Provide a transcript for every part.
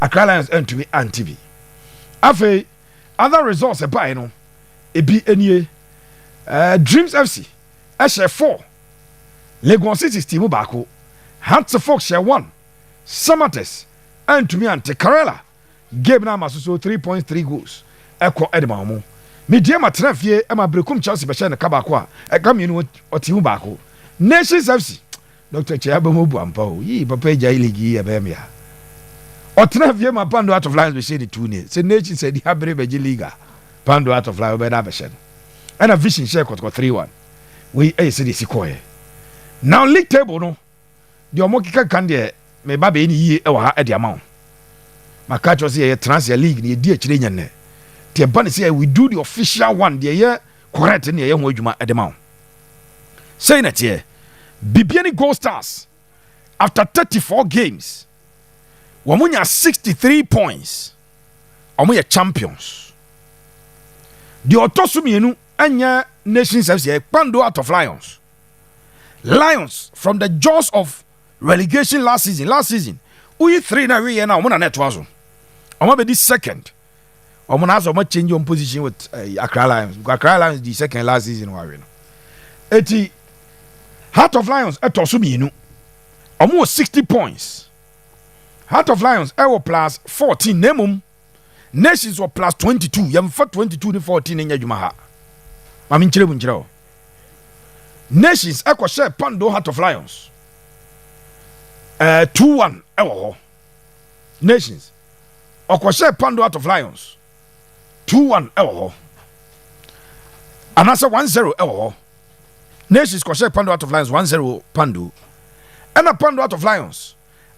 Accra Lions entumi antibi afei other results by no ebi enie Dreams FC share 4 Lagos City team baako Hearts of Oak share 1 Samates entumi ante Karela game na maso 3.3 goals ekọ edema mo media matena fie ema brekum Chelsea be share ne kabako a eka mienu otimu baako Nations FC Dr. Chiaba mo bu ampa o yi papa ja league ya be me ya otena fie ma Pando out of Lions be share the 2 ne say Nations said ha bre be liga Pando out of Lions be da be share and a Vision share Kotoko 3-1 we say the sikoye now league table no the omokika kan de me ba be ni yi e wa ha e de amount maka cho say transfer league ni di akire nyane te ba ne say we do the official one de ye correct ne ye ho adwuma e de ma say na tie Bibiani Goldstars after 34 games womunya 63 points omo champions the otosumienu anya Nations FC Pando out of Lions from the jaws of relegation last season we 3 na we now omo na net wazo omo be this second omo na so much change on position with Accra Lions the second last season wa we no eti Heart of Lions etosumienu omo 60 points Heart of Lions ewo plus 14 nemum Nations were plus 22 yam for 22 to 14 enya dwuma ha mami nchire Nations ekwo share Pando Heart of Lions 2-1 ewo ho Nations okwo share Pando Heart of Lions 2-1 ewo ho anasa 1-0 ewo ho Nations ko share Pando Heart of Lions 1-0 Pando and Pando Heart of Lions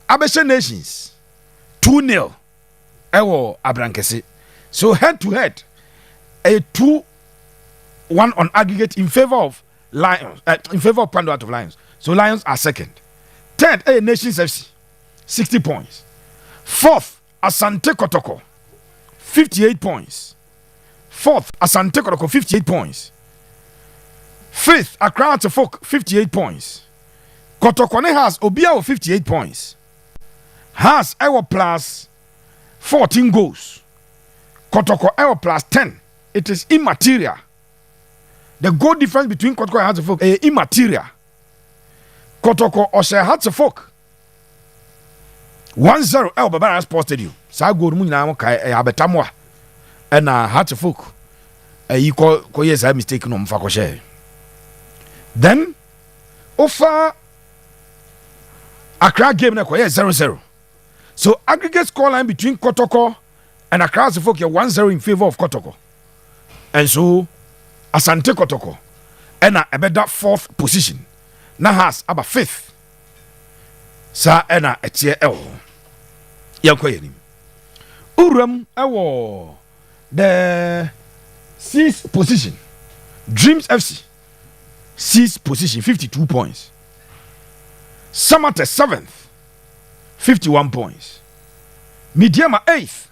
abeshe Nations 2-0 ewo abrankese so head to head a 2-1 on aggregate in favor of Lions in favor of Pando Out of Lions so Lions are second third Nations FC 60 points fourth Asante Kotoko 58 points fourth Asante Kotoko 58 points fifth Accra Folk 58 points Kotoko ne has Obia 58 points has ewo plus 14 goals Kotoko ewo plus 10 it is immaterial the goal difference between Kotoko and Hearts of Folk is immaterial Kotoko or share Hearts of Folk 1-0 ewo Babara Sports Stadium sa goal mu nyina mo kai abetamwa and Hearts of Folk you ko yes I mistake no mfa ko share then offer Accra game na ko 0-0 so aggregate scoreline between Kotoko and Accra Folk 1-0 in favor of Kotoko and so Asante Kotoko and a better 4th position na has about 5th sa ena etie ewo yanko yenim uram ewo the 6th position Dreams FC 6th position 52 points Samate 7th 51 points Mediama 8th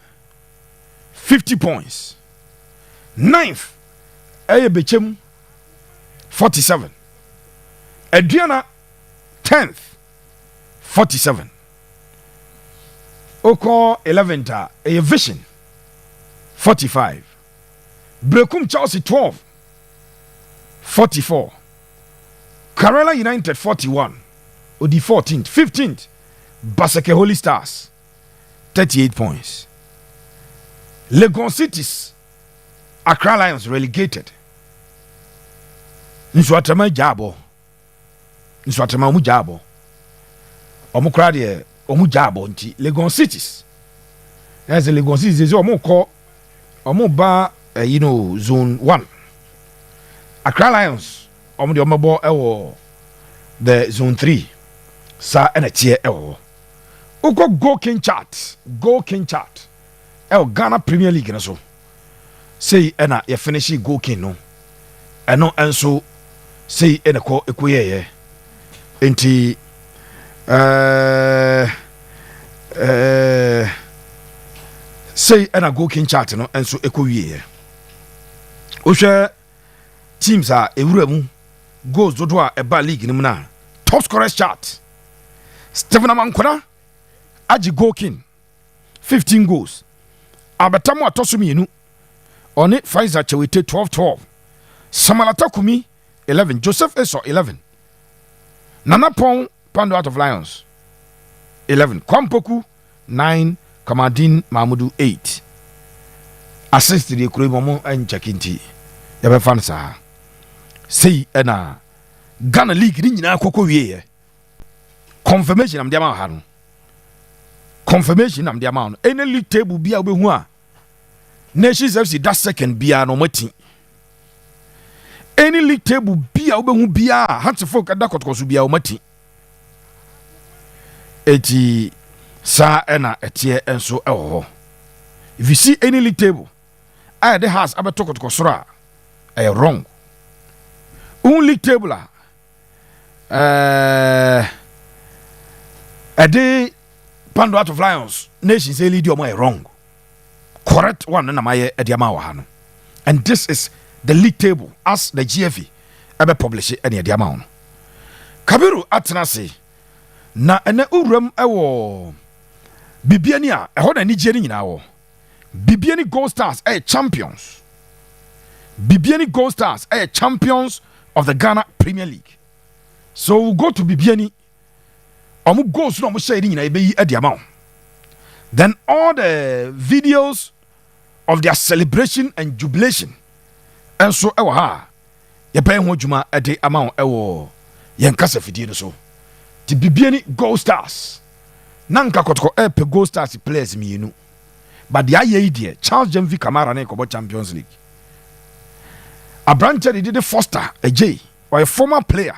50 points 9th Bechem 47 Adriana 10th 47 Oko 11th Vision 45 Brekum Chelsea 12 44 Karela United 41 Odi 14th 15th Baseke Holy Stars 38 points Lagos Cities Accra Lions relegated Nswatama mu jabo omukra de omu jabo nti Lagos Cities as a Lagos Cities omu ba zone 1 Accra Lions omu de omabo ewo the zone 3 sa ena tie ewo uko goal king chart ewo Ghana Premier League na so say ena ya finish goal king no eno enso say ena ko ekoyeye enti say ena goal king chart no enso ekoyeye ohwe teams a ewura mu goals dodo a eba league ni mu na top scorers chart Stephen Amankwara aji goal king 15 goals. Abatamu Atosuminu. On it, Pfizer Chewite 12-12. Samalata Kumi 11. Joseph Eso 11. Nana Pong Pando out of Lions 11. Kwampoku 9. Kamadin Mahmudu 8. Assist the Kurimomo and Chakinti. Yabe fansa. Say ena Ghana League ni nyina koko wie. Confirmation am dia ma ha no. Confirmation am dia ma no. Any league table bia obehu a Nations FC that second bia no mati. Any league table bia obehu bia Hansford kada Kotoko so bia o mati. Eti sa ena etie enso ewo. If you see any league table, the house abeto Kotoko sora wrong. League table day Pando out of Lions Nations say lead your wrong. Correct one na maye ediama wa hano. And this is the league table as the GFE ebe publish any ediama on. Kabiru atenase na ene uram ewo Bibiani a eho na Nigeria nyina wo. Bibiani Goldstars champions. Bibiani Goldstars champions of the Ghana Premier League. So we'll go to Bibiani. Omu goals no mo share nyina ebeyi ediama. Then all the videos of their celebration and jubilation. And so ewa ha. Ye pay ho djuma ede ama ewo yen kasa fidie no so. Ti Bibiani Goldstars. Nanka Kotoko pe Goldstars players mienu. But the idea Charles Jemvi Kamara na ko Champions League. Abrante did the Foster J or a former player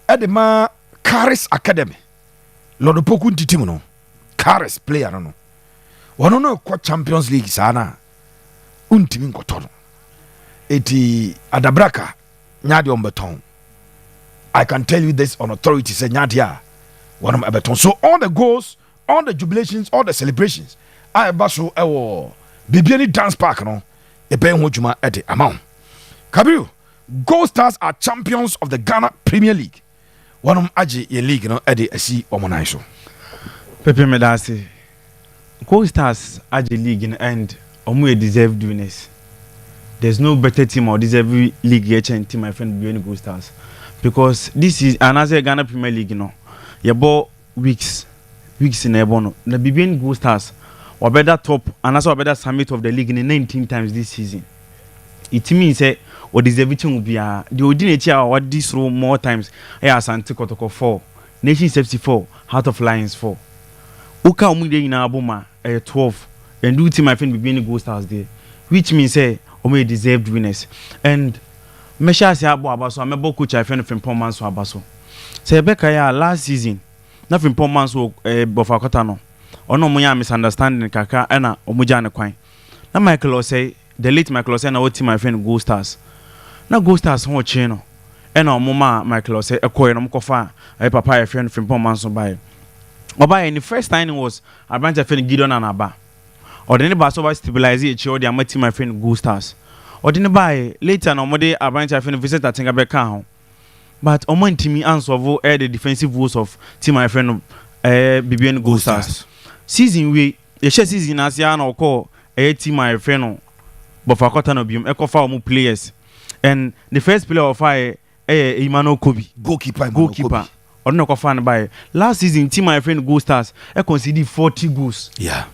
at the Ma Caris Academy. Lord Poku Titimu no. Caris player no. One no kwa Champions League sana. Untimi nkotono. Eti Adabraka nyadi ombeton. I can tell you this on authority say nyadia one ombeton. So all the goals, all the jubilations, all the celebrations I baso ewo Bibiani dance park no. Ebe ho djuma e de amount. Kabiru, Goldstars are champions of the Ghana Premier League. One aji ye league no ede asi omonaiso. Pepe Medasi. Goldstars aji league and omu deserved winners. There's no better team or deserved league team my friend Bibiani Goldstars. Because this is another Ghana Premier League Yabo weeks in Ebono. The Bibiani Goldstars were better top and also better summit of the league in 19 times this season. It means what is everything will be the ordinary what this row more times. Asante Kotoko 4, Nations FC 4, Heart of Lions 4. Uka umide ina abuma 12, and do team my friend Bibiani Goldstars there, which means omo deserved winners. And Mesha se abo abaso amebo coach I friend from Poman so abaso. Say Beka ya last season, nothing Poman so bofakota no. Ono mo ya misunderstanding kaka na omuja ne kwan. Na Michael say the late Michael say na what team my friend Goldstars. Na Goldstars ho che no. E na omoma Michael say ekoye no mkofa papa ya friend from Poman so buy. Oba in the first time was Abanja friend Gideon Anaba. Or the neighbor so stabilize each other and team my friend Goldstars. Or the neighbor later no mode Abanja friend visit that thing abeka ho. But omo ntimi answer vo the defensive woes of team my friend Bibiani Goldstars. Season we the season as ya na call team my friend no bofakota no biom ekofa omo players. And the first player of Emmanuel Kobe goalkeeper. Or no fan by last season team my friend Goldstars conceded 40 goals. Yeah.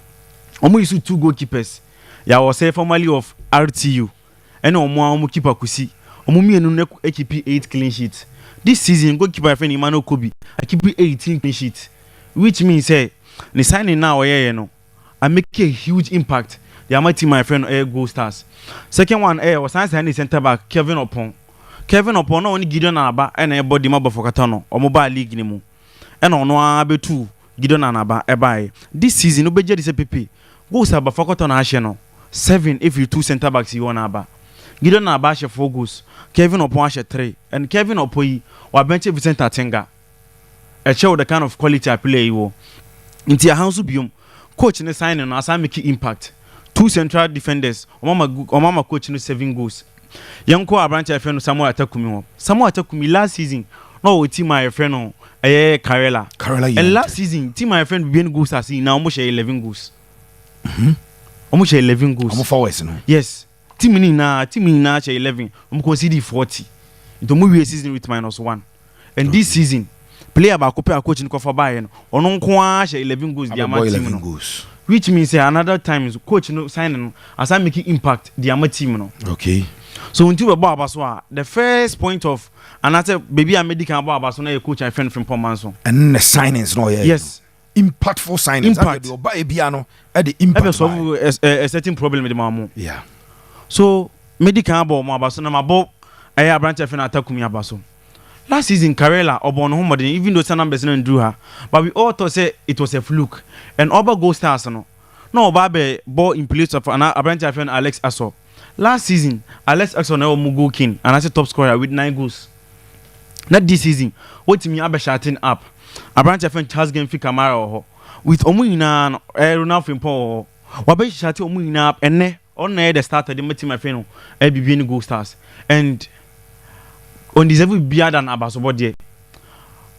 Omo use 2 goalkeepers. Ya was formerly of RTU. And omo keeper kusi. Omo mienu ne keep 8 clean sheets. This season goalkeeper friend Emmanuel Kobe I keep 18 clean sheets. Which means the signing now no I make a huge impact. The my team my friend Goldstars. Second one was signing center back Kevin Opon no only Gideon Anaba and everybody mabo for Katano or mobile league ni mu. And on one abe 2 Gideon Anaba ebai. This season no beje this PP. Goldstars for Katano 7 if you 2 center backs you want aba. Gideon Anaba 4 goals. Kevin Opon 3 and Kevin Opoi or bench Vicente Atenga. A show the kind of quality I play you. Into a house bium coach in the signing as I make impact. 2 central defenders. Mama coach no 7 goals. Yanko Abranche friend Samuel Atakumi last season. No team my friend no Karela. And last season team my friend Bibiani Goldstars now almost 11 goals. Omo share 11 goals. Omo forwards no. Yes. Team na share 11. Omo concede 40. Into mo we season with -1. And this season player ba ko pay coach ni ko for buy no. Ono nko a share 11 goals di ama team no. Which means another time coach no sign no as I making impact the ama team no. Okay. So until we about abaso the first point of and I said baby I medical about abaso na coach I friend from Pomanso. And the signings no yeah. Yes. Impactful signings. Impact. The oba ebiano at the impact. Solve a certain problem with the mamu. Yeah. So medical about mo abaso na mabo I branch friend attack me abaso. Last season Karela obon home even though some numbers didn't do her but we all thought say it was a fluke and Oba Goldstars no Oba be ball in place of an branch friend Alex Asso. Last season, Alex Axon Mugo King and as a top scorer with 9 goals. Not this season. What me abe shouting up? A branch of Charles Game Kamara with Omuina Ronald Fimpo. Wabe shouting Omuina up and ne on the starter the team my friend Bibiani Goldstars. And on this every beer than Abasobody.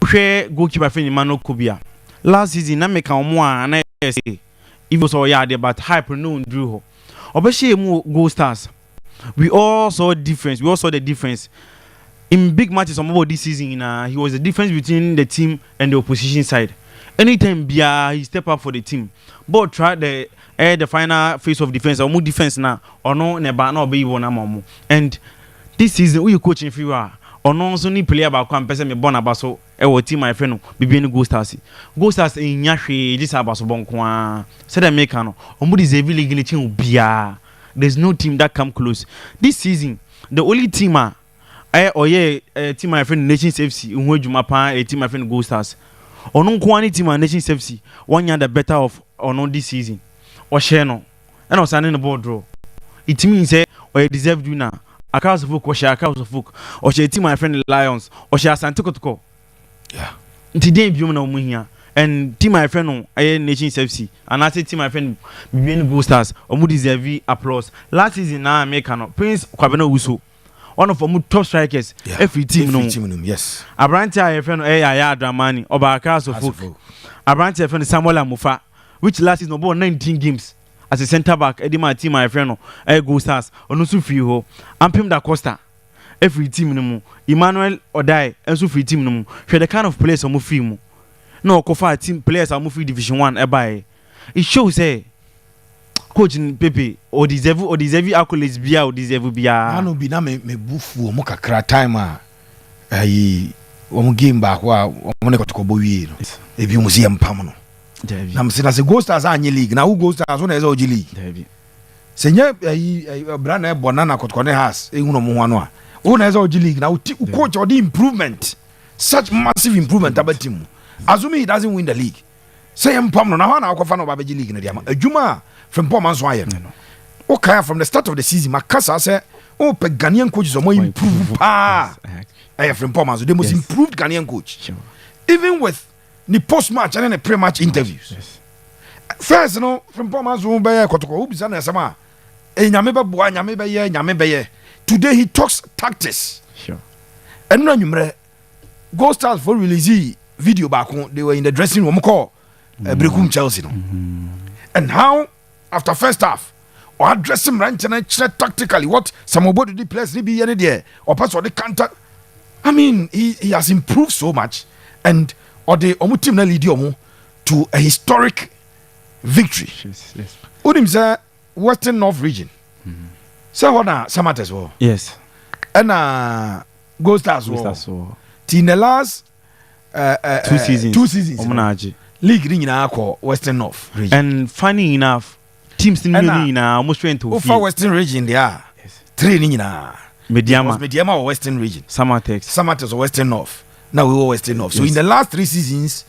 Share goalkeeper friend Emmanuel Kubia. Last season, I make a more and I say it was all yard but hype known drew. Obeshe mu Goldstars. We all saw difference. We all saw the difference in big matches. About this season, he was the difference between the team and the opposition side. Anytime Bia he step up for the team, but try the final phase of defense or more defense now or no neba no be one amomo. And this season, we coaching if you are or no so ni player about one person me born abaso our team my friend Bibiani Goldstars. Goldstars in Yashi this abaso bonkwa. Said I make no. Omo deserve league chin bia. There's no team that come close. This season, the only team team my friend Nations FC unwe juma pa a team my friend Goldstars. Ono kwani team Nations FC one year the better of ono this season. Or share no. And I was signing the board draw. It means say or deserve winner. Across the book or share across the book or share team my friend Lions or share Asante Kotoko. Yeah. Today be na omo here and team my friend no Nations FC and I say team my friend Bibiani Goldstars omo deserve applause. Last season na America no Prince Kwabena Wuso one of our top strikers every team no. Yes. Abrante my friend Yaya Dramani oba across the book. Abrante friend Samuel Amufa which last season about 19 games as a centre back my team my friend no Goldstars ono so free ho Ampem da Costa every team no mu Emmanuel Odai enso free team no mu hwe the kind of players omo free mu no kofa team players omo free division 1 ebai it shows say coach Pepe or deserve accolades bia or deserve bia no bi na me bufu omo kakra time ayi omo game back wa omo ne Kotoko bowie no ebi museum pam no na msina se Goldstars anye league na who Goldstars one eza oji league senye brand e bonana Kotoko ne has ehunu mo ho ano a one eza oji league na coach or the improvement such massive improvement about team assume he doesn't win the league say empam no na ho na akofa no ba beji league na dia ma adwuma from Pomanso aye no okay from the start of the season makasa say oh pe Ghanaian coaches o mo improve from Pomanso the most improved Ghanaian coach even with the post-match and the pre-match interviews. Yes. First, you know, from Pomanso be Kotoko who bisa na sama nyame be boa nyame be ye nyame be ye. Today he talks tactics. Sure. And no numre Goldstars for release video back they were in the dressing room call Brekum Chelsea no. And how after first half or address him right and tactically what some of the players be any there or pass or the counter. I mean he has improved so much and or the omu team na lead omu to a historic victory. Yes. Udim say Western North region. Say what na Samates wo. Yes. And Goldstars wo. In the last 2 seasons. 2 seasons. Omunaji. League ni nyina call Western North region. And funny enough, teams ni nyina almost trying to over Western region there. Yes. 3 ni nyina. Mediama or Western region. Samatex or Western North. Now we were Western North. So in the last 3 seasons,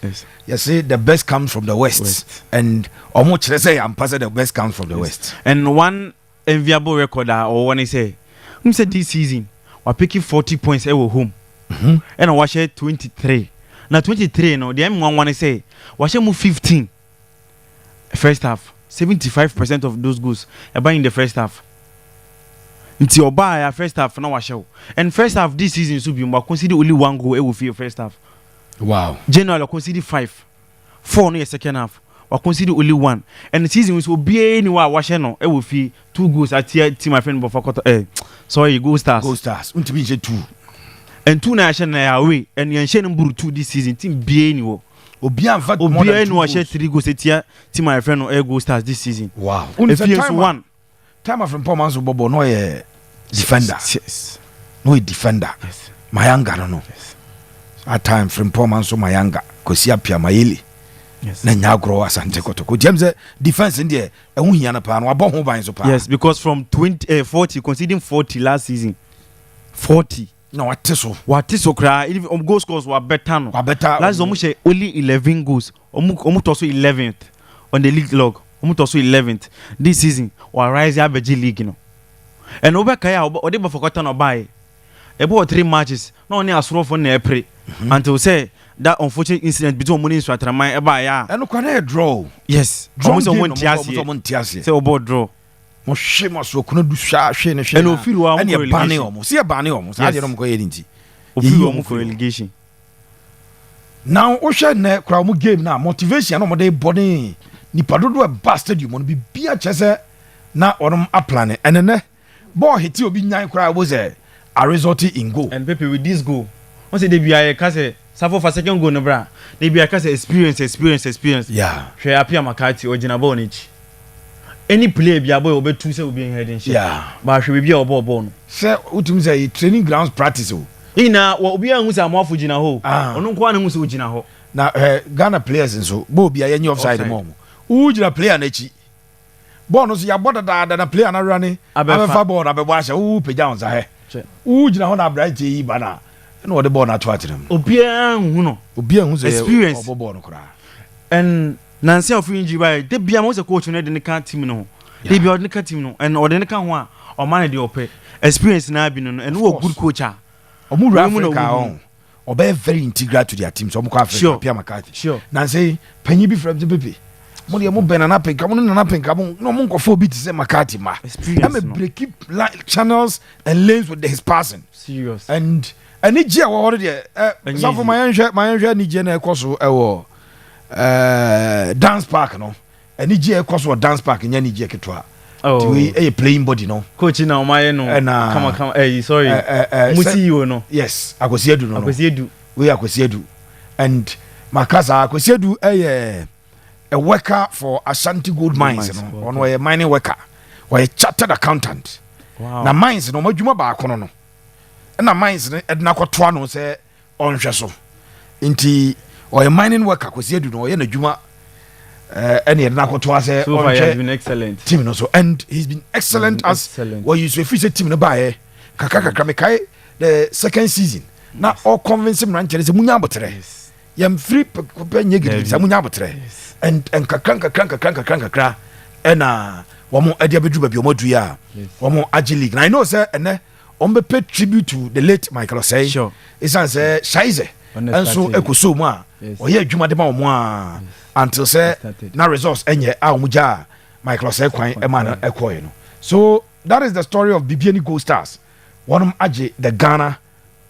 you say the best comes from the West. And almost let's say I'm passing the best comes from the West. And one enviable record or when I say this season, we're picking 40 points at home. And I watch 23. Now 23, no, the M1 want to say, watch move 15. First half, 75% of those goals are in the first half. Until buy first half now show. And first half this season should be consider only 1 goal will feel first half. Wow. General consider 5. 4 in the second half. we consider only one. And the season was be anywhere washeno e will fee 2 goals at team my friend Bofakoto sorry Goldstars. Goldstars. Untibi je 2. And 2 na share na away and yan share number 2 this season team be anywhere. Obi an fat more than 2 goals. Share 3 goals at team my friend Goldstars this season. Wow. If he has one time from Poman's Bobo no defender. Yes. No defender. Yes. Mayanga no. Yes. At time from Poman's Mayanga. Kosia Pia Maili. Yes. Na nya grow Asante Kotoko. James defense in there. Ehun hia na pa no abon ho ban so pa. Yes, because from 40 conceding 40 last season. 40. No what so. What is so cry even goal scores were better no. Wa better. Last almost only 11 goals. Omu also 11th on the league log. Omu also 11th this season. Wa rise average league you know. And over kaya ode be forgotten no buy. About 3 matches. No only asro for na pray until say that unfortunate incident between Omoni and Swatraman eba ya. And no can draw. Yes. Almost Someone tiasi. Say about draw. Mo shema so kuno du sha hwe ne hwe. And ofiri wa mo bane omo. See bane omo. Sa de no mo yedi nti. Ofiri wa mo for relegation. Now o hwe ne kra mo game na motivation no mo dey body nipa dodo e ba stadium no bi bia chese na onom aplane. And ne ball hit obi nyan kra wo say a result in goal. And Pepe with this goal. Once they be I kase suffer for second goal no bra. They be I kase experience. Yeah. Hwe apia makati original ball ni chi. Any player be boy obe two say obi head and shit. Yeah. But hwe be obo ball no. Say utum say training grounds practice o. Ina obi an hu say amafo gina ho. Ono nko an hu say ogina ho. Na Ghana players nso bo bia yenye offside mo. Who gina player na chi. Ball no so ya boda da na player na rane. Abefa ball na be bo ahye. Who peja on sa he. Who gina ho na bright yi bana. Na o de ball na to atrem. Obi an hu no. Obi an hu say experience obo ball no kra. And Nancy of injury by the bia mo say coach no de kan team no. They be ordinary team no and ordinary kan ho a o man dey ope. Experience na bi no and who good coach a. Omu Africa on. Obe very integral to their team so omu kwa Africa Pia Makati. Sure. Nancy panyi bi from the baby. Mo de mo benana penka mo nana penka mo no mo nkofo bi ti say Makati ma. Experience. I'm break channels and lanes with his passing. Serious. And any je wo hore de so for my anhwe ni je na ekoso ewo dance park no. Any je ekoso dance park nya ni je ketwa. Oh. We playing body no. Coach na o maye no. Come sorry. Musi you no. Yes, Akosiedu no. Akosiedu. We Akosiedu. And Makasa Akosiedu a worker for Asante Gold Mines no. Ono a mining worker. Or a chartered accountant. Wow. Na mines no madwuma ba kono no. Na mines no edna kwatoa no say onhwe so. Nti or a mining worker Akosiedu no ye na dwuma any nakotoa say so far he has been excellent team no so and he's been excellent as well you say fit team no buy kakaka me kai the second season na all convince him ran say munya abotre yam free penye gidi say munya abotre and kakra na womo ade abedu ba bi omodu ya womo agi league na I know say ene be pay tribute to the late Michael say sure it's say shaize and so ekoso mu a oye adwuma de ma wo mu a until say na results enye a omuja Michael say kwan e ma na ekoye no. So that is the story of Bibiani Goldstars, one age the Ghana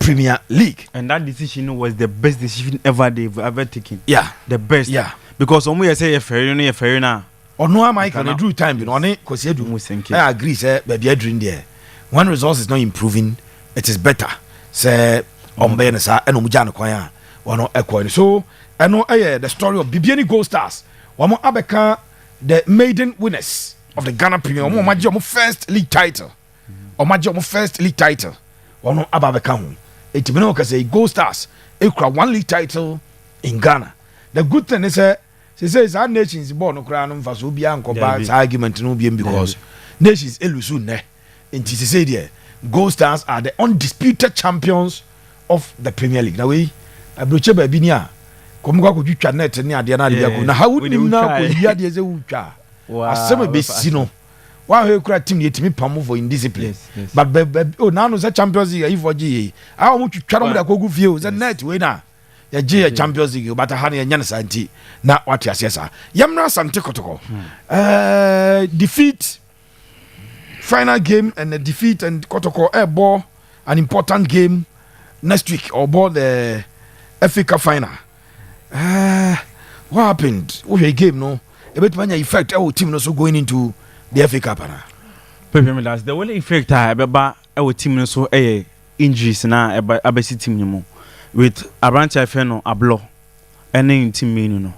Premier League, and that decision was the best decision they've ever taken. Yeah, the best. Yeah, because omu say you fair na ono Michael na drew time no ne Kosiedu I agree say baby adrin there when results is not improving it is better say ombe na sa eno muja no kwan a wono ekoye. So eno the story of Bibiani Goldstars, womo abeka the maiden winners of the Ghana Premier, womo maji omo first league title, wono ababeka ho eti bino ka say Goldstars ekura 1 league title in Ghana. The good thing is say our nations born no kra no mfa so bia nkoba argument no bia because nations elusu ne enti say there Goldstars are the undisputed champions of the Premier League. Now we abroche ba bi ni a komukwa ko twitwa net ni ade na ade ko na how nim na ko bia de ze wutwa asem be si no wa he kura team yetimi pam for indiscipline. But now no say Champions League if oji a mo twitwa no da ko gu fie o ze net we na ya je Champions League but ha na ya nyane santi na wate asesa yamna Asante Kotoko defeat final game and a defeat and Kotoko ball an important game next week or ball the FA Cup final. What happened? What a game no ebetuma effect our team no so going into the FA Cup ana. Pepe me that's the only effect ebeba our team no so injuries na abesi team ni mo with Asante no ablo ene team menu no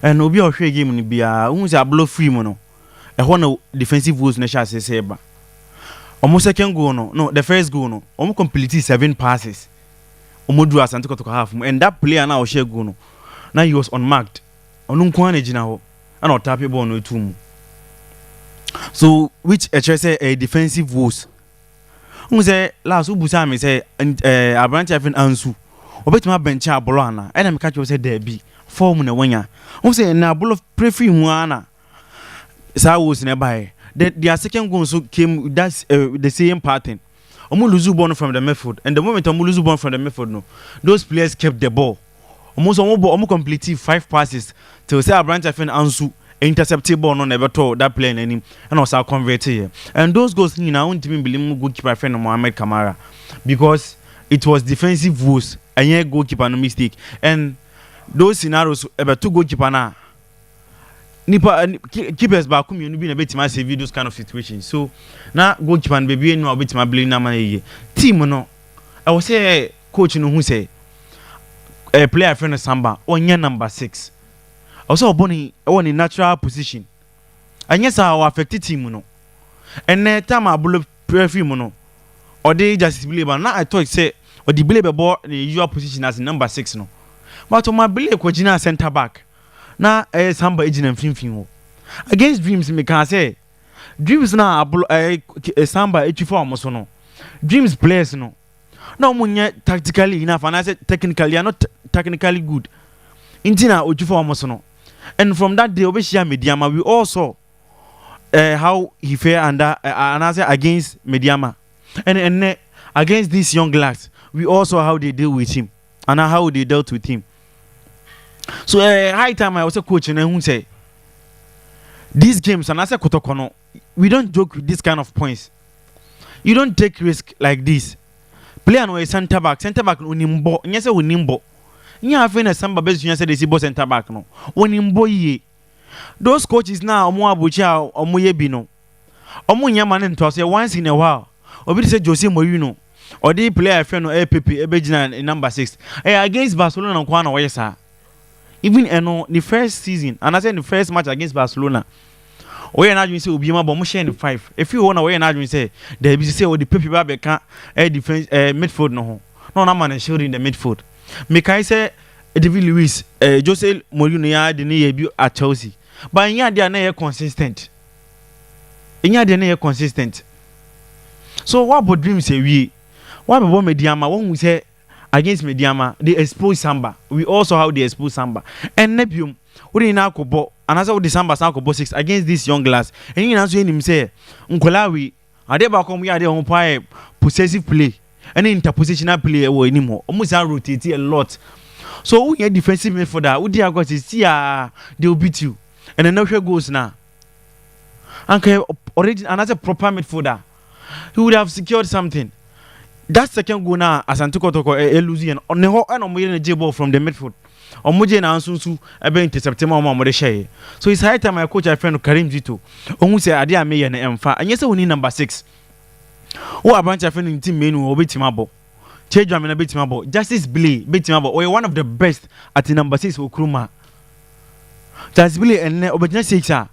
and obi a hwe game ni bia hu say ablo free mo no e no defensive goals na sha say ba omo second goal no the first goal no omo complete 7 passes omo do Asante Kotoko half and that player na o share goal no now he was unmarked onu nko na gina ho and o tap ball no etu mu so which say a defensive woes say last ubusa me say Asante ansu obetima bench abolo ana and me catch you say there be form na wanya say na abolo prefer mu ana sa was na buy their second goal so came that's the same pattern omo lose ball from the midfield and the moment omo lose ball from the midfield no those players kept the ball omo complete 5 passes till say Asante ansu intercepted ball no never told that player and also convert here and those goals ni na won't even believe goalkeeper friend Mohamed Kamara because it was defensive woes and goalkeeper no mistake and those scenarios about 2 goalkeeper na nipa keepers back come you be na betima save those kind of situations so na goalkeeper baby no betima blame na man ye team no I will say coach no who say a player friend Samba onye number 6 also boni one natural position and yes our affected team no and na time abolo perfume no or they just believe na I thought say or the believe ball the usual position as number 6 no but my believe ko gina center back na Samba ejina mfimfin ho against Dreams me can say Dreams na abolo Samba echifa omoso no Dreams players no na omunye tactically enough and I say technically are not technically good intina ochifa omoso no. And from that day, Mediama, we all saw how he fared under another against Mediama, and against these young lads, we all saw how they deal with him and how they dealt with him. So high time I was a coach and who say these games and I said Kotoko no, we don't joke with this kind of points. You don't take risk like this. Player no a center back unimbo, yes unimbo. Nya afena Samba best you say they see boss center back no woni mboye those coaches now omo abucha omo ye bi no omo nya man nto say once in a while obi say Jose Mourinho or the player friend no Pepe ebegina number 6 against Barcelona kwa na wayesa even the first season and I say the first match against Barcelona we na adwin say obi ma bo mo share 5 if you wanna we na adwin say there be say o the Pepe ba be ka defense midfield no ho no na man showed in the midfield. Mekai say David Luiz Jose Mourinho ya de ne bi at Chelsea but nya de na consistent so what about Dreams say we what about Mediama when we say against Mediama they expose Samba we also how they expose Samba and Nebium we na akobo and as the Samba sa akobo 6 against this young glass and you answer him say nkola we ade ba kom ya de on pa possessive play any interpositional play we anymore almost rotate a lot so when you defensive midfielder who dey go see they will beat you and then no goes now and already another proper midfielder he would have secured something that second goal now Asante Kotoko losing and on the whole and on the ball from the midfield omoje na ansunsu ebe intercept ma mo de share so it's high time my coach I friend Karim Zito ohun say ade ameye na emfa anye say woni number 6 who Asante friend team menu obetima ball Chejwa me na betima ball Justice Billy betima ball one of the best at number 6 Okruma Justice Billy and obetina 6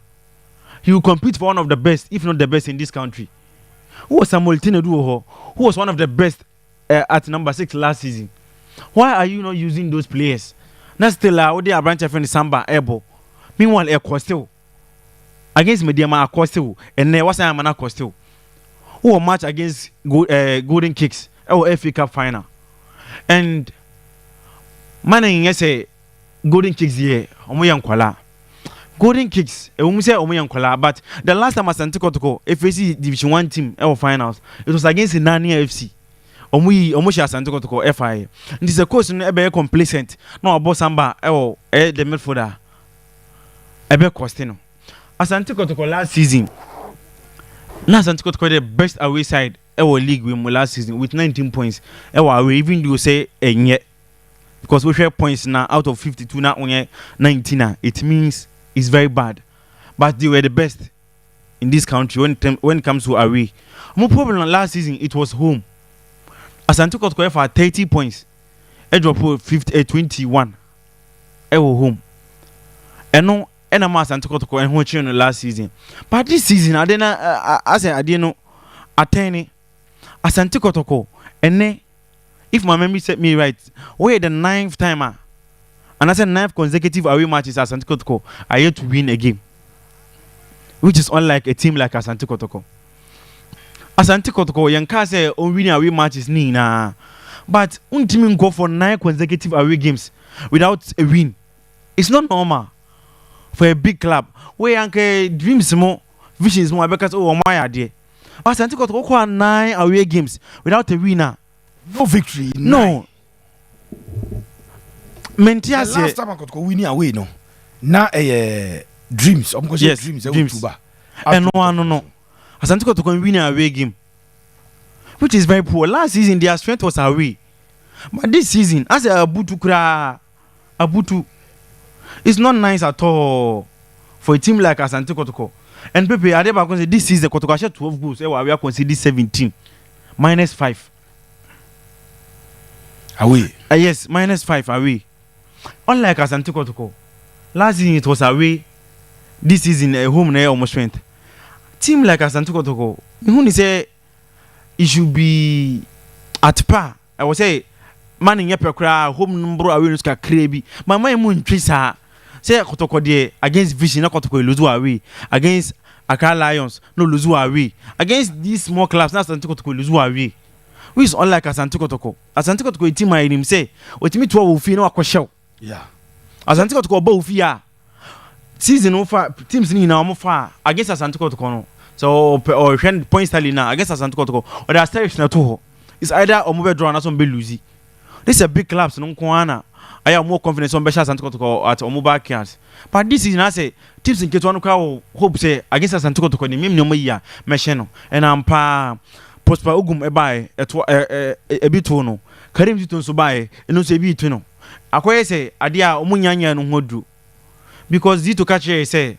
he will compete for one of the best if not the best in this country who was Samuel Tinedu who was one of the best at number 6 last season. Why are you not using those players? Not still what they are branch friend Samba able. Meanwhile, Costello against Mediama Costello and there was a man Costello who match against Golden Kicks or FA Cup final. And man say Golden Kicks here, Omoyankwala. Golden Kicks, Omoyankwala, but the last time Asante Kotoko FAC Division 1 team finals, it was against Nani FC. Omushi Asante Kotoko FI. This is a course no ebe complacent. No about Samba the midfielder. Ebe Costino. Asante Kotoko last season. Na Asante Kotoko the best away side league with last season with 19 points. Away even you say enye because we share points now out of 52 now only 19. It means it's very bad. but they were the best in this country when it comes to away. My problem last season it was home. Asante Kotoko for 30 points. I drop 21. I was home. And no, and I'm Asante Kotoko and watching last season. But this season, I didn't know attend Asante Kotoko. And then, if my memory set me right, we're the 9th timer. And I said 9th consecutive away matches Asante Kotoko are yet to win a game. Which is unlike a team like Asante Kotoko. Asante Kotoko, Yanka say winning away matches na. But team go for 9 consecutive away games without a win. It's not normal for a big club. Where Yanka dreams more, visions more because my idea. But Asante Kotoko go 9 away games without a winner. No victory. No. Mentia say last time I Kotoko winning away no. Na dreams. Yes, dreams. And no. Asante Kotoko winning away game, which is very poor. Last season their strength was away, but this season as a Abutu, it's not nice at all for a team like Asante Kotoko. And Pepe Adeba can say this season Kotoko shot 12 goals. We are considered 17, -5 away. Yes, -5 away. Unlike Asante Kotoko, last season it was away. This season home na almost strength. Team like Asante Kotoko, who say it should be at par. I would say man in your home number away no ska krebi. My mind mun twisa. Say Kotoko there against Vision na Kotoko lose away. Against Accra Lions no lose away. Against these small clubs na Asante Kotoko lose away. Which is unlike Asante Kotoko. Asante Kotoko team I him say, "Otimi to wo fi na akoshew." Yeah. Asante Kotoko ba wo fi a season over teams ni na omo fa against Asante Kotoko no. So or points tally now against Asante Kotoko or the stage na to. It's either omo be draw na some be lose. This is a big clubs no kwana. I have more confidence on Besha Asante Kotoko at omo backyards. But this season I say teams in Ketu no hope say against Asante Kotoko ni mem no year mehye and am pa Prosper Ogum e buy e bito no. Karim Tito so buy e no say bito no. Akoye say ade a omo nyanya no hodu. Because Zito catch say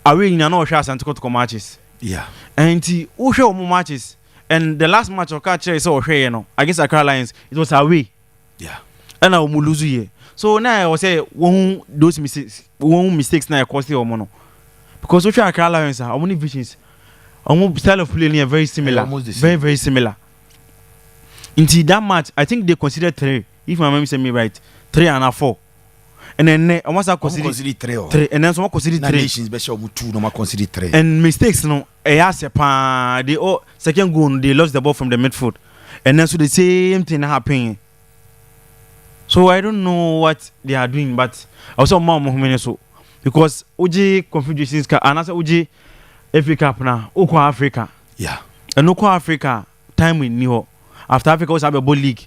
away in no share Asante Kotoko matches. Yeah. And he share matches. And the last match of catch say share no against Accra Lions it was away. Yeah. And I will lose here. So now I say one those mistakes now cost you no. Because we share Accra Lions are only visions. Our style of playing are very similar. Very similar. Into that match, I think they considered 3. If my memory serves me right, 3 and 4. And then almost I consider 3. And then someone consider 3. Nations special 2, no consider 3. And mistakes no. They second goal they lost the ball from the midfield. And then so the same thing happening. So I don't know what they are doing, but also more so because OJ Confederations and as OJ FA Cup now, Oko Africa. Yeah. And Oko Africa time we knew after Africa was have a ball league.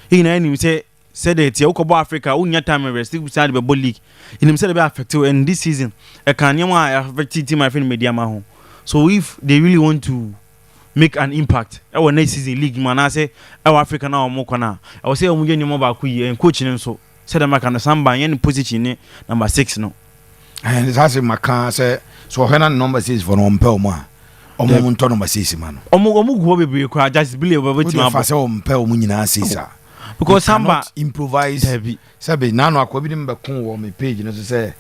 He na say that Oko Africa unya time rest beside the ball league. In himself be affected and this season I can affect team my friend media home. So if they really want to make an impact, our next season league man I say our Africa now more corner. I will say omu yenye mo ba ku and coaching so said them can samba any position number 6 no. And it's as Macan say so when number 6 for no mpel mo. Omo nto number 6 man. Omo go bebre kwa just believe about wetin fa say mpel mo nyina 6 because samba improvise sabe nano akwa bi dem be kun wo me page no so say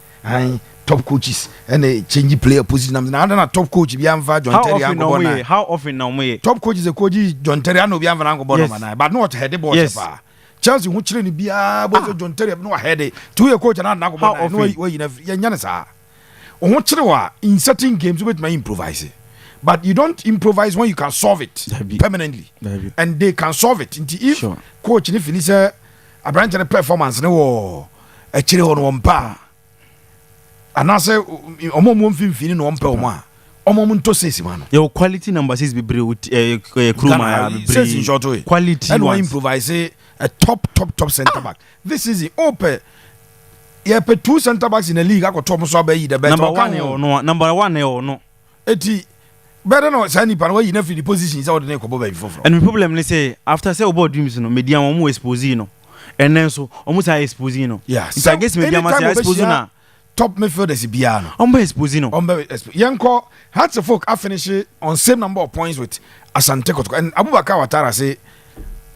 top coaches and they change player position na top coach bi amfa John Terry ango bona. How often now we top coach is a coach John Terry no bi amfa ango bona man but not head ball ba Chelsea hu chire ni bia bo John Terry no head two year coach na ango bona no we ya nya sa hu chire wa in certain games we may improvise but you don't improvise when you can solve it permanently and they can solve it if coach ni finish a branch performance no wo a chire ho no mpa and I say omo mo mfimfini no mpa omo a omo mo nto sesi man your quality number 6 be bre with Kruma be quality and we improvise a top center back this is the open yeah pe 2 center backs in the league akọ top so be the better number 1 no eti better no say nipa no you the position is out the ko be before and the problem they say after say about dreams no media mo expose no and then so almost I expose no yeah so I guess media must expose na top midfielders biano. Ombe Esposino. Yanko Hearts of Oak I finish on same number of points with Asante Kotoko. And Abubakar Watara say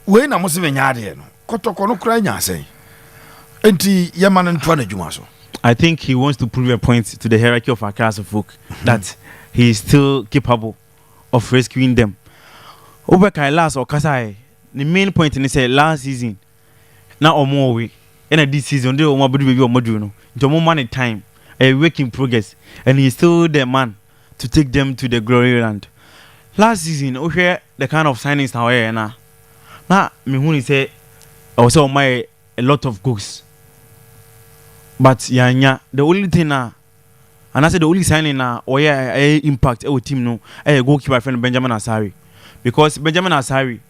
we na must be nyade no. Kotoko no kra nya say. Enti Yaman ntwa jumaso. I think he wants to prove a point to the hierarchy of Hearts of Oak that he is still capable of rescuing them. Obekai last or Kasai, the main point in say last season, now or more way, and this season they will be or moduno. Into more money time, a work in progress, and he's still the man to take them to the glory land. Last season, okay, the kind of signings now here now me who say also my a lot of goals. But the only thing now, and I said the only signing now, or impact our team no, goalkeeper friend Benjamin Asari, because Benjamin Asari,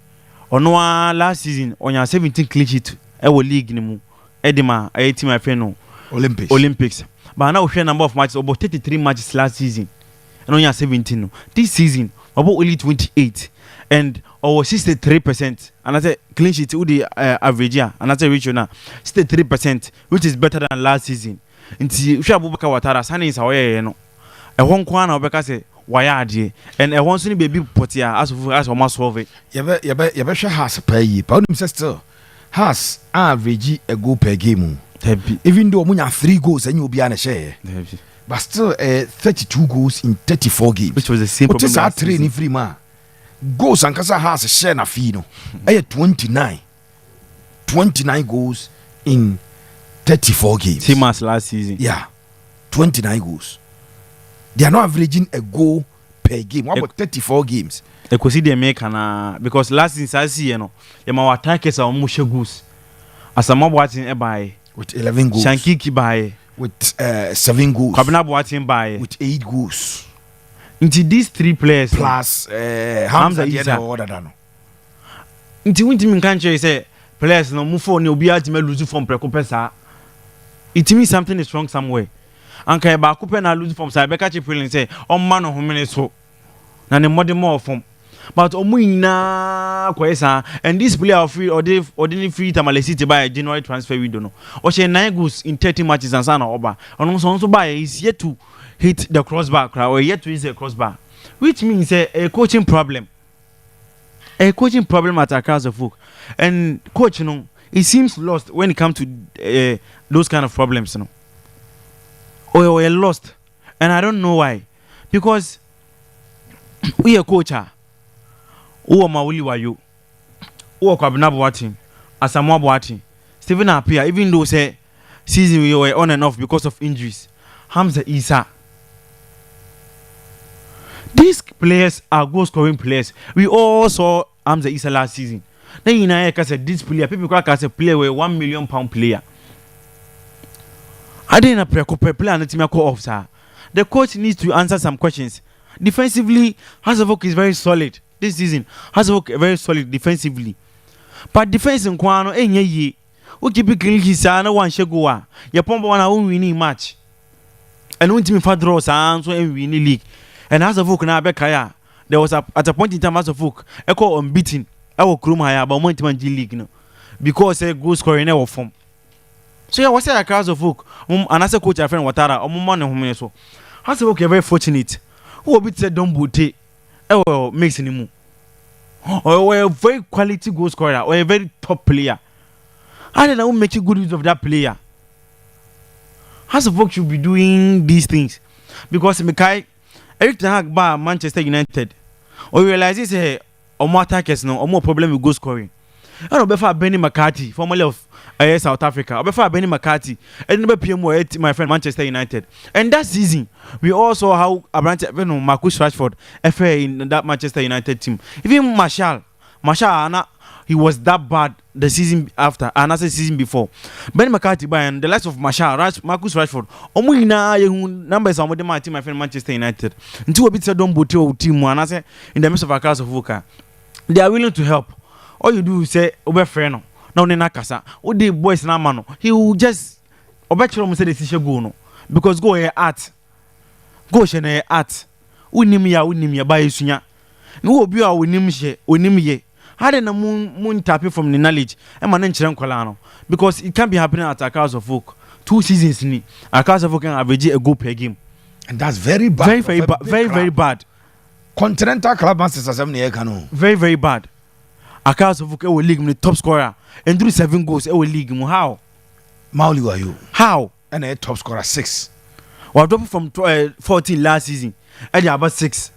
on last season on your 17 clean sheet, our league nimu, Edema, team my friend no Olympics. But now we share number of matches about 33 matches last season, and on your 17 no. This season about only 28, and our 63%, and I say clean sheet who the average and I say reach now 63%, which is better than last season. Nti Abubakar Watara signing is away no. E won kwa na obeka say wayade and e won so ni baby potia as o ma solve it. You be share has per year. But him say still has average a goal per game. Even though munya 3 goals and you be an share. But still 32 goals in 34 games. Which was the same problem. What is 3 in free man? Goals and Kasa has a share na fee no. 29 goals in 34 games. Same as last season. Yeah. 29 goals. They are not averaging a goal per game. What about 34 games? I could see they make because last season I see you know, my attackers are almost goals. As a mob watching a buy with 11 goals. Shankiki buy with 7 goals. Kabina watching buy with 8 goals. Into these 3 players plus Hamza Isa order dano. Into winti min kanche say players no move for ni obi ati me lose from preko pesa. It means something is wrong somewhere. Anka ba ko pe na lose from say be ka che feeling say on man no homene so. Na ne modern more from. But omu ina ko esa and this player free or they free Tamale City by January transfer window no. O she 9 goals in 30 matches and sana oba. Ono so buy is yet to hit the crossbar or yet to use a crossbar, which means a coaching problem. A coaching problem at Across the Folk. And coach, you know, it seems lost when it comes to those kind of problems, you know. Or we're lost. And I don't know why. Because we are coach, who are Mauli Wayo, who are Kabinabu watching, Asamoah watching, Stephen Appiah, even though say season we were on and off because of injuries. Hamza Isa. These players are goal scoring players. We all saw Hamza Isa last season. Then you know, said this player, people can say player with £1 million player. I didn't player and the team call off, sir. The coach needs to answer some questions. Defensively, Hazavok is very solid this season. Hazavok very solid defensively. But defense in Kwano, ye. Who keep it clean, he's no one shagua. Your pump one own winning match. And when team for draws and so in winning league. And as a folk na Bekaya, there was at a point in time as a folk, echo unbeaten. I will crew my about Mountain League, no, because a goal scoring never form. So yeah, was a class of folk, and as a coach, a friend Watara, or Mumman whom so. As a folk, very fortunate. Who bit said don't boot makes any move. Or a very quality goal scorer, or a very top player. I don't know make good use of that player. As a folk should be doing these things because Mikai. Eric Ten Hag bar Manchester United. Or realize this or more attackers no or more problem with goal scoring. I don't know Benny McCarthy, formerly of South Africa. Or before Benny McCarthy, and never PM my friend Manchester United. And that season, we all saw how Marcus Rashford FA in that Manchester United team. Even Marshall, he was that bad the season after, another season before. Ben McCarthy and the likes of Marshall, Marcus Rashford, numbers on my team, my friend Manchester United. Until a bit said don't boot team, and I say in the midst of a class of Vuka, they are willing to help. All you do is say, Obe Freno, no Nenakasa, all the boys na mano. He will just Obetron say the teacher go no, because go here art, go shene art. Unimia by Sunya. No, be our winimye. Had a moon tapping from the knowledge and man colano because it can't be happening at a house of folk 2 seasons ni Accra can average a goal per game. And that's very bad. Very bad. Continental Club Masters as very bad. Accra will league the top scorer and do 7 goals a league. How? Mauli are you? How? And a top scorer 6. Well, dropped from 14 last season. And about 6.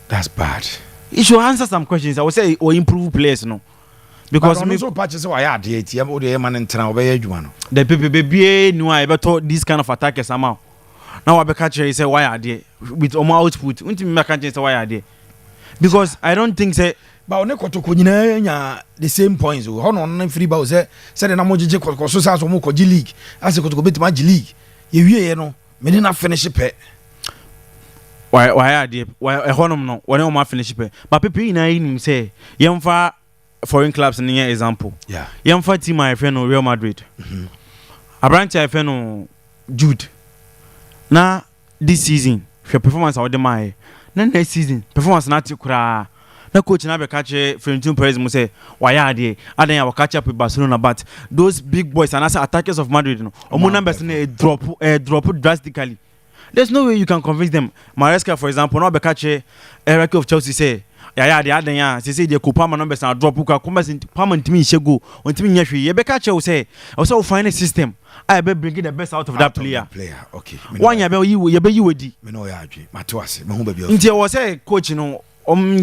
That's bad. You should answer some questions. I would say or improve players, no. Because me so patches why I did the man and Travel. The PPBA knew I ever taught this kind of attackers somehow. Now I be catcher say why are they with Oma output. Won't me catcher say why are they? Because I don't think say but on Kotoko nyina the same points. Hono on free ball say the namoje Kotoko so say so mo ko G League. As Kotoko bet ma G League. Ye wie no me na finish pe. Why are they? Why honom no? Why no ma finish pe? But people na him say yemfa foreign clubs in your example. Yeah. Yemfa team my friend Real Madrid. A branch I friend Jude. Now this season, your performance out the my. Then next season, performance not to cry. Na coach na be catch Florentino Perez mo say why are they? I then catch up with Barcelona, but those big boys and as attackers of Madrid, no, omo numbers drop drastically. There's no way you can convince them. Maresca, for example, now be catch Eric of Chelsea say. Yeah, the other yeah. Say the Kupama numbers and drop Puka. Come back into Pama to me. She go. On to me. Yes, you be catch. Say. Also find a system. I be bringing the best out of that player. Okay. One year you be you ready. Me know ya agree. Matuase. Me humbe bi. Until was say coach no.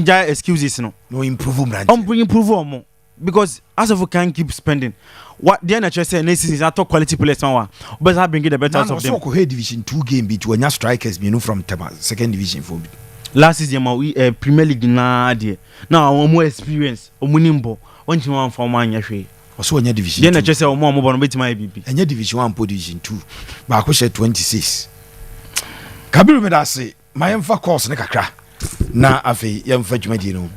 Ja excuses no. No improvement. Bring improve because as of can keep spending. What the NHL say next season is a top quality players now. But I bring the best out of them. Also, go Division 2 game be to anya strikers be no from second division for. Last season we Premier League na there. Now more experience. Omunimbo. Only one for man yahwe. Also anya division. Then I say omo mo bono betima IBP. Anya division 1 po division 2. Ba ko share 26. Kabiru me da say my emfa course ne kakra. Na afi yemfa dwumadi no.